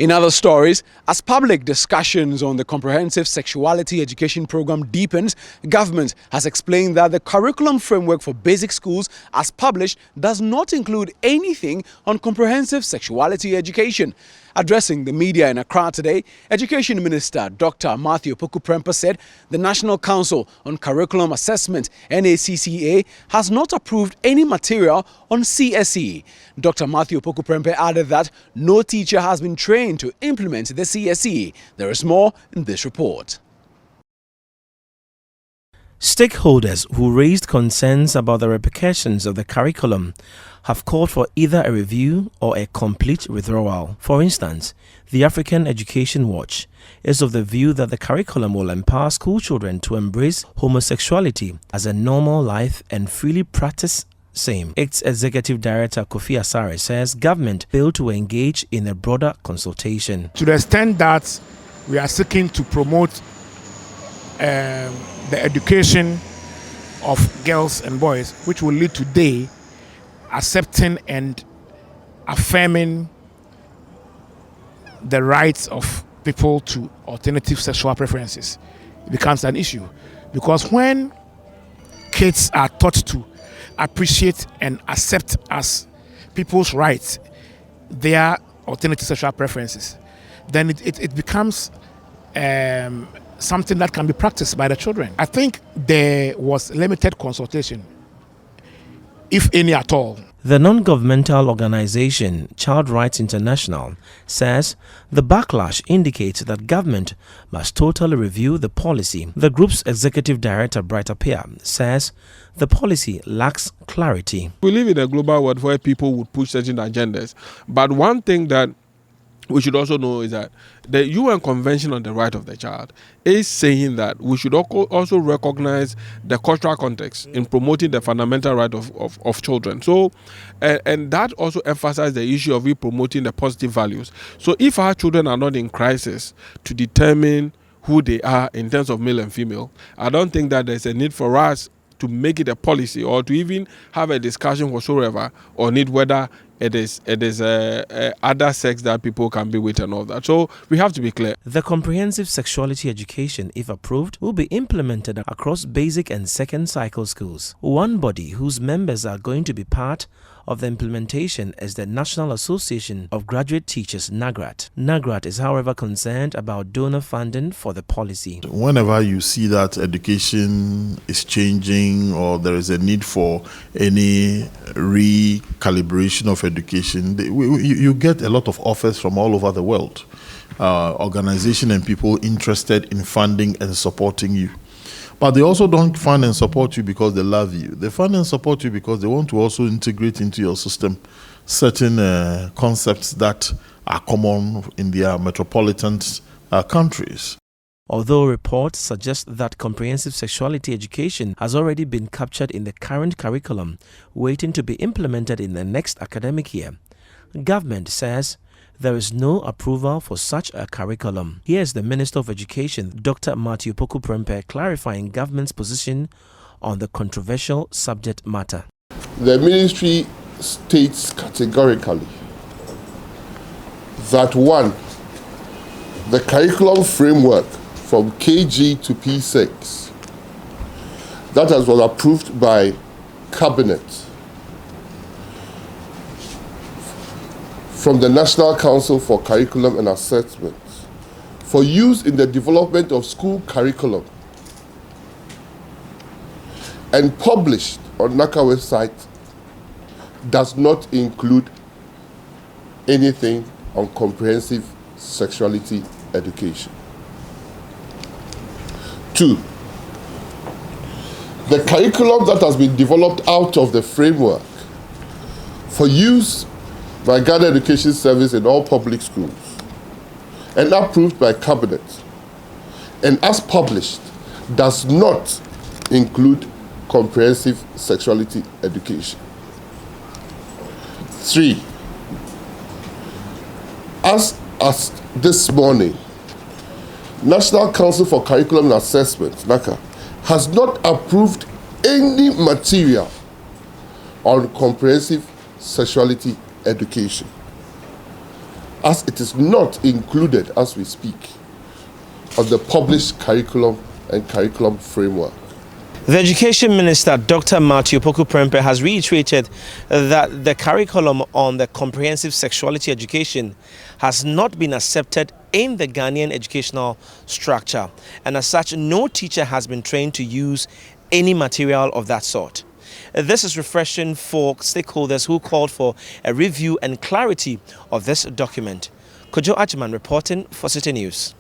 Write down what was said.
In other stories, as public discussions on the Comprehensive Sexuality Education program deepens, government has explained that the curriculum framework for basic schools as published does not include anything on comprehensive sexuality education. Addressing the media in Accra today, Education Minister Dr. Opoku Prempeh said the National Council on Curriculum Assessment, NACCA, has not approved any material on CSE. Dr. Opoku Prempeh added that no teacher has been trained to implement the CSE. There is more in this report. Stakeholders who raised concerns about the repercussions of the curriculum have called for either a review or a complete withdrawal. For instance, the African Education Watch is of the view that the curriculum will empower school children to embrace homosexuality as a normal life and freely practice same. Its executive director Kofi Asare says government failed to engage in a broader consultation. To the extent that we are seeking to promote the education of girls and boys, which will lead to they accepting and affirming the rights of people to alternative sexual preferences, it becomes an issue. Because when kids are taught to appreciate and accept as people's rights their alternative sexual preferences, then it becomes something that can be practiced by the children. I think there was limited consultation, if any at all. The non-governmental organization Child Rights International says the backlash indicates that government must totally review the policy. The group's executive director, Bright Appear, says the policy lacks clarity. We live in a global world where people would push certain agendas, but one thing that we should also know is that the UN Convention on the Right of the Child is saying that we should also recognize the cultural context in promoting the fundamental right of children. So, and that also emphasizes the issue of promoting the positive values. So if our children are not in crisis to determine who they are in terms of male and female, I don't think that there's a need for us to make it a policy or to even have a discussion whatsoever on it, whether it is other sex that people can be with and all that. So we have to be clear. The Comprehensive Sexuality Education, if approved, will be implemented across basic and second cycle schools. One body whose members are going to be part of the implementation is the National Association of Graduate Teachers, NAGRAT. NAGRAT is, however, concerned about donor funding for the policy. Whenever you see that education is changing or there is a need for any recalibration of education, you get a lot of offers from all over the world. Organizations and people interested in funding and supporting you. But they also don't fund and support you because they love you. They fund and support you because they want to also integrate into your system certain concepts that are common in their metropolitan countries. Although reports suggest that comprehensive sexuality education has already been captured in the current curriculum, waiting to be implemented in the next academic year, government says there is no approval for such a curriculum. Here's the Minister of Education, Dr. Opoku Prempeh, clarifying government's position on the controversial subject matter. The ministry states categorically that one, the curriculum framework from KG to P6 that was approved by Cabinet from the National Council for Curriculum and Assessment for use in the development of school curriculum and published on NACA website does not include anything on comprehensive sexuality education. 2, the curriculum that has been developed out of the framework for use by Ghana Education Service in all public schools and approved by Cabinet and as published does not include comprehensive sexuality education. 3, as this morning, National Council for Curriculum and Assessment, NACA, has not approved any material on comprehensive sexuality education. as it is not included as we speak on the published curriculum and curriculum framework. The Education Minister, Dr. Opoku Prempeh, has reiterated that the curriculum on the Comprehensive Sexuality Education has not been accepted in the Ghanaian educational structure, and as such, no teacher has been trained to use any material of that sort. This is refreshing for stakeholders who called for a review and clarity of this document. Kojo Ajman reporting for Citi News.